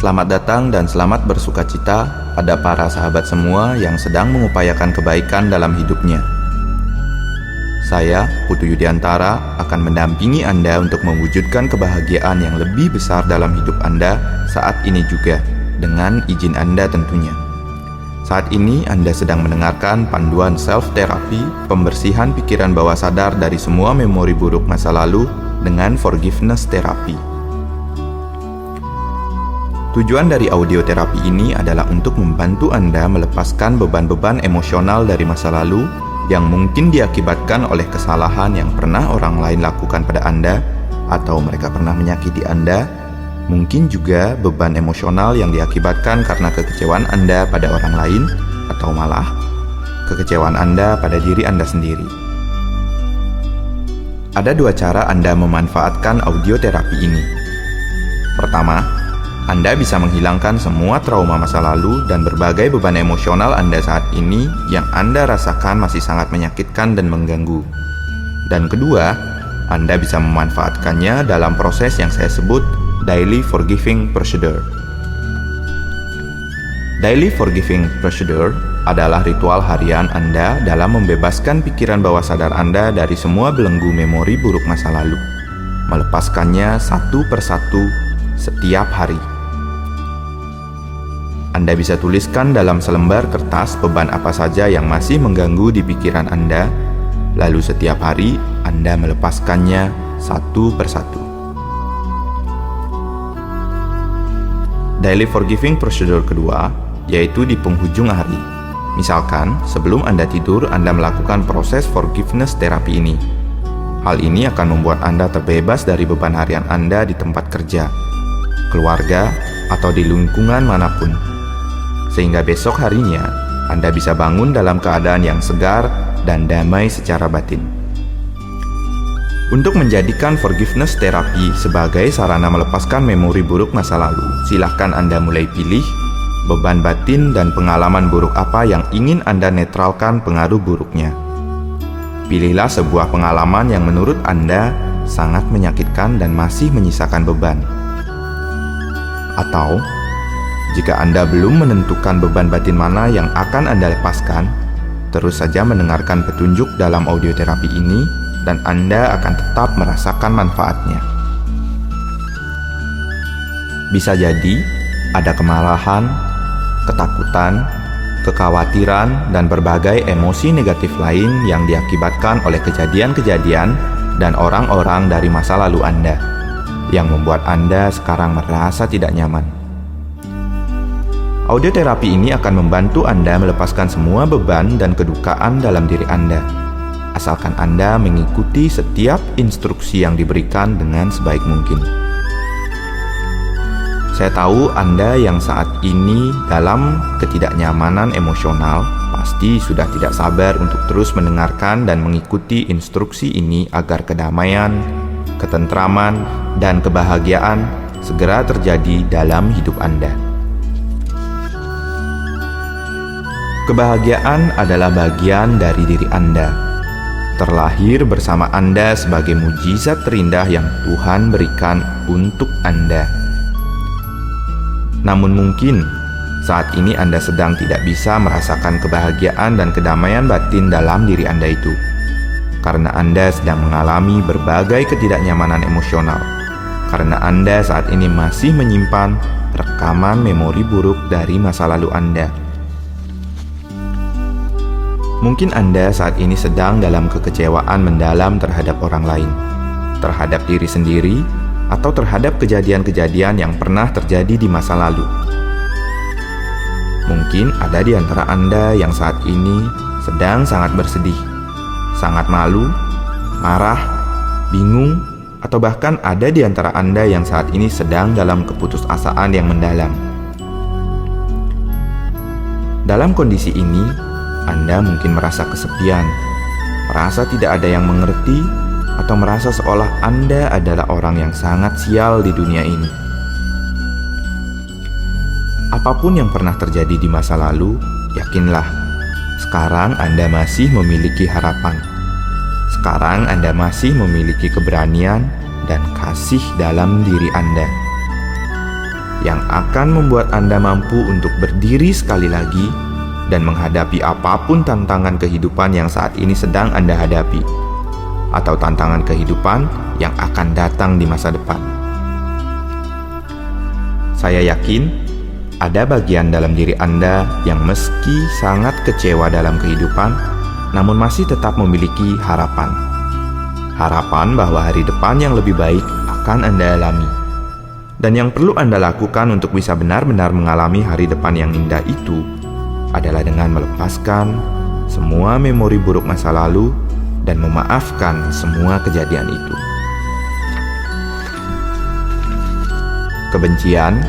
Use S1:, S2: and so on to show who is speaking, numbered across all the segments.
S1: Selamat datang dan selamat bersukacita pada para sahabat semua yang sedang mengupayakan kebaikan dalam hidupnya. Saya, Putu Yudiantara, akan mendampingi Anda untuk mewujudkan kebahagiaan yang lebih besar dalam hidup Anda saat ini juga, dengan izin Anda tentunya. Saat ini Anda sedang mendengarkan panduan self-therapy, pembersihan pikiran bawah sadar dari semua memori buruk masa lalu dengan forgiveness therapy. Tujuan dari audio terapi ini adalah untuk membantu Anda melepaskan beban-beban emosional dari masa lalu yang mungkin diakibatkan oleh kesalahan yang pernah orang lain lakukan pada Anda, atau mereka pernah menyakiti Anda. Mungkin juga beban emosional yang diakibatkan karena kekecewaan Anda pada orang lain, atau malah kekecewaan Anda pada diri Anda sendiri. Ada dua cara Anda memanfaatkan audio terapi ini. Pertama, Anda bisa menghilangkan semua trauma masa lalu dan berbagai beban emosional Anda saat ini yang Anda rasakan masih sangat menyakitkan dan mengganggu. Dan kedua, Anda bisa memanfaatkannya dalam proses yang saya sebut Daily Forgiving Procedure. Daily Forgiving Procedure adalah ritual harian Anda dalam membebaskan pikiran bawah sadar Anda dari semua belenggu memori buruk masa lalu, melepaskannya satu persatu setiap hari. Anda bisa tuliskan dalam selembar kertas beban apa saja yang masih mengganggu di pikiran Anda, lalu setiap hari Anda melepaskannya satu persatu. Daily Forgiving Procedure kedua, yaitu di penghujung hari. Misalkan, sebelum Anda tidur, Anda melakukan proses forgiveness terapi ini. Hal ini akan membuat Anda terbebas dari beban harian Anda di tempat kerja, keluarga, atau di lingkungan manapun. Sehingga besok harinya, Anda bisa bangun dalam keadaan yang segar dan damai secara batin. Untuk menjadikan forgiveness therapy sebagai sarana melepaskan memori buruk masa lalu, silahkan Anda mulai pilih beban batin dan pengalaman buruk apa yang ingin Anda netralkan pengaruh buruknya. Pilihlah sebuah pengalaman yang menurut Anda sangat menyakitkan dan masih menyisakan beban. Atau, jika Anda belum menentukan beban batin mana yang akan Anda lepaskan, terus saja mendengarkan petunjuk dalam audio terapi ini dan Anda akan tetap merasakan manfaatnya. Bisa jadi ada kemarahan, ketakutan, kekhawatiran, dan berbagai emosi negatif lain yang diakibatkan oleh kejadian-kejadian dan orang-orang dari masa lalu Anda, yang membuat Anda sekarang merasa tidak nyaman. Audio terapi ini akan membantu Anda melepaskan semua beban dan kedukaan dalam diri Anda, asalkan Anda mengikuti setiap instruksi yang diberikan dengan sebaik mungkin. Saya tahu Anda yang saat ini dalam ketidaknyamanan emosional pasti sudah tidak sabar untuk terus mendengarkan dan mengikuti instruksi ini agar kedamaian, ketentraman, dan kebahagiaan segera terjadi dalam hidup Anda. Kebahagiaan adalah bagian dari diri Anda, terlahir bersama Anda sebagai mujizat terindah yang Tuhan berikan untuk Anda. Namun mungkin saat ini Anda sedang tidak bisa merasakan kebahagiaan dan kedamaian batin dalam diri Anda itu, karena Anda sedang mengalami berbagai ketidaknyamanan emosional, karena Anda saat ini masih menyimpan rekaman memori buruk dari masa lalu Anda. Mungkin Anda saat ini sedang dalam kekecewaan mendalam terhadap orang lain, terhadap diri sendiri, atau terhadap kejadian-kejadian yang pernah terjadi di masa lalu. Mungkin ada di antara Anda yang saat ini sedang sangat bersedih, sangat malu, marah, bingung, atau bahkan ada di antara Anda yang saat ini sedang dalam keputusasaan yang mendalam. Dalam kondisi ini, Anda mungkin merasa kesepian, merasa tidak ada yang mengerti, atau merasa seolah Anda adalah orang yang sangat sial di dunia ini. Apapun yang pernah terjadi di masa lalu, yakinlah, sekarang Anda masih memiliki harapan. Sekarang Anda masih memiliki keberanian dan kasih dalam diri Anda. yang akan membuat Anda mampu untuk berdiri sekali lagi dan menghadapi apapun tantangan kehidupan yang saat ini sedang Anda hadapi, atau tantangan kehidupan yang akan datang di masa depan. Saya yakin ada bagian dalam diri Anda yang meski sangat kecewa dalam kehidupan, namun masih tetap memiliki harapan. Harapan bahwa hari depan yang lebih baik akan Anda alami. Dan yang perlu Anda lakukan untuk bisa benar-benar mengalami hari depan yang indah itu adalah dengan melepaskan semua memori buruk masa lalu dan memaafkan semua kejadian itu. Kebencian,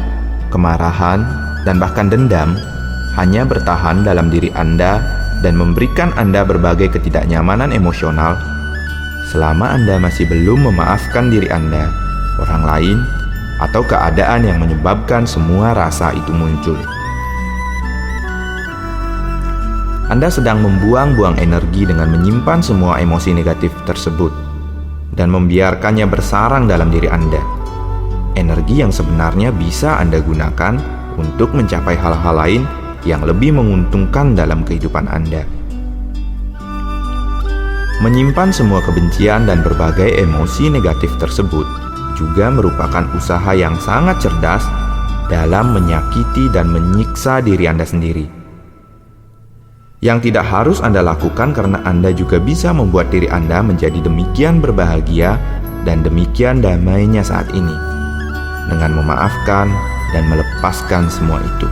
S1: kemarahan, dan bahkan dendam hanya bertahan dalam diri Anda dan memberikan Anda berbagai ketidaknyamanan emosional selama Anda masih belum memaafkan diri Anda, orang lain, atau keadaan yang menyebabkan semua rasa itu muncul. Anda sedang membuang-buang energi dengan menyimpan semua emosi negatif tersebut dan membiarkannya bersarang dalam diri Anda. Energi yang sebenarnya bisa Anda gunakan untuk mencapai hal-hal lain yang lebih menguntungkan dalam kehidupan Anda. Menyimpan semua kebencian dan berbagai emosi negatif tersebut juga merupakan usaha yang sangat cerdas dalam menyakiti dan menyiksa diri Anda sendiri. Yang tidak harus Anda lakukan karena Anda juga bisa membuat diri Anda menjadi demikian berbahagia dan demikian damainya saat ini, dengan memaafkan dan melepaskan semua itu.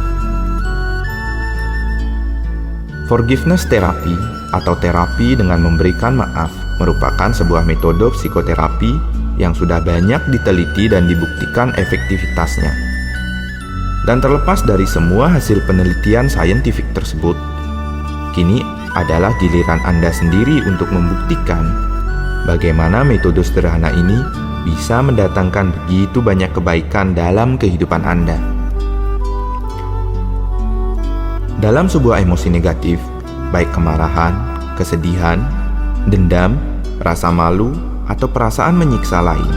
S1: Forgiveness therapy atau terapi dengan memberikan maaf merupakan sebuah metode psikoterapi yang sudah banyak diteliti dan dibuktikan efektivitasnya. Dan terlepas dari semua hasil penelitian saintifik tersebut, kini adalah giliran Anda sendiri untuk membuktikan bagaimana metode sederhana ini bisa mendatangkan begitu banyak kebaikan dalam kehidupan Anda. Dalam sebuah emosi negatif, baik kemarahan, kesedihan, dendam, rasa malu, atau perasaan menyiksa lain,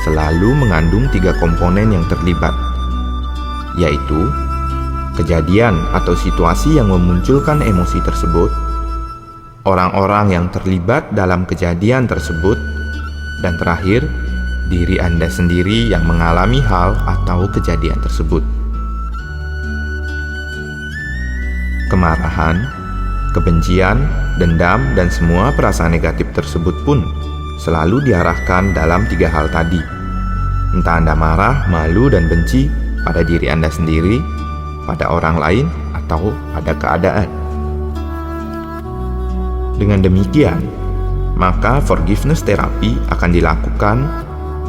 S1: selalu mengandung 3 komponen yang terlibat, yaitu kejadian atau situasi yang memunculkan emosi tersebut, orang-orang yang terlibat dalam kejadian tersebut, dan terakhir, diri Anda sendiri yang mengalami hal atau kejadian tersebut. Kemarahan, kebencian, dendam, dan semua perasaan negatif tersebut pun selalu diarahkan dalam 3 hal tadi. Entah Anda marah, malu, dan benci pada diri Anda sendiri, pada orang lain, atau pada keadaan. Dengan demikian, maka forgiveness therapy akan dilakukan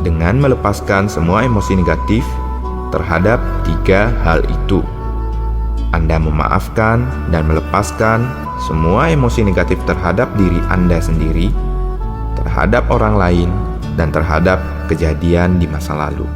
S1: dengan melepaskan semua emosi negatif terhadap 3 hal itu. Anda memaafkan dan melepaskan semua emosi negatif terhadap diri Anda sendiri, terhadap orang lain, dan terhadap kejadian di masa lalu.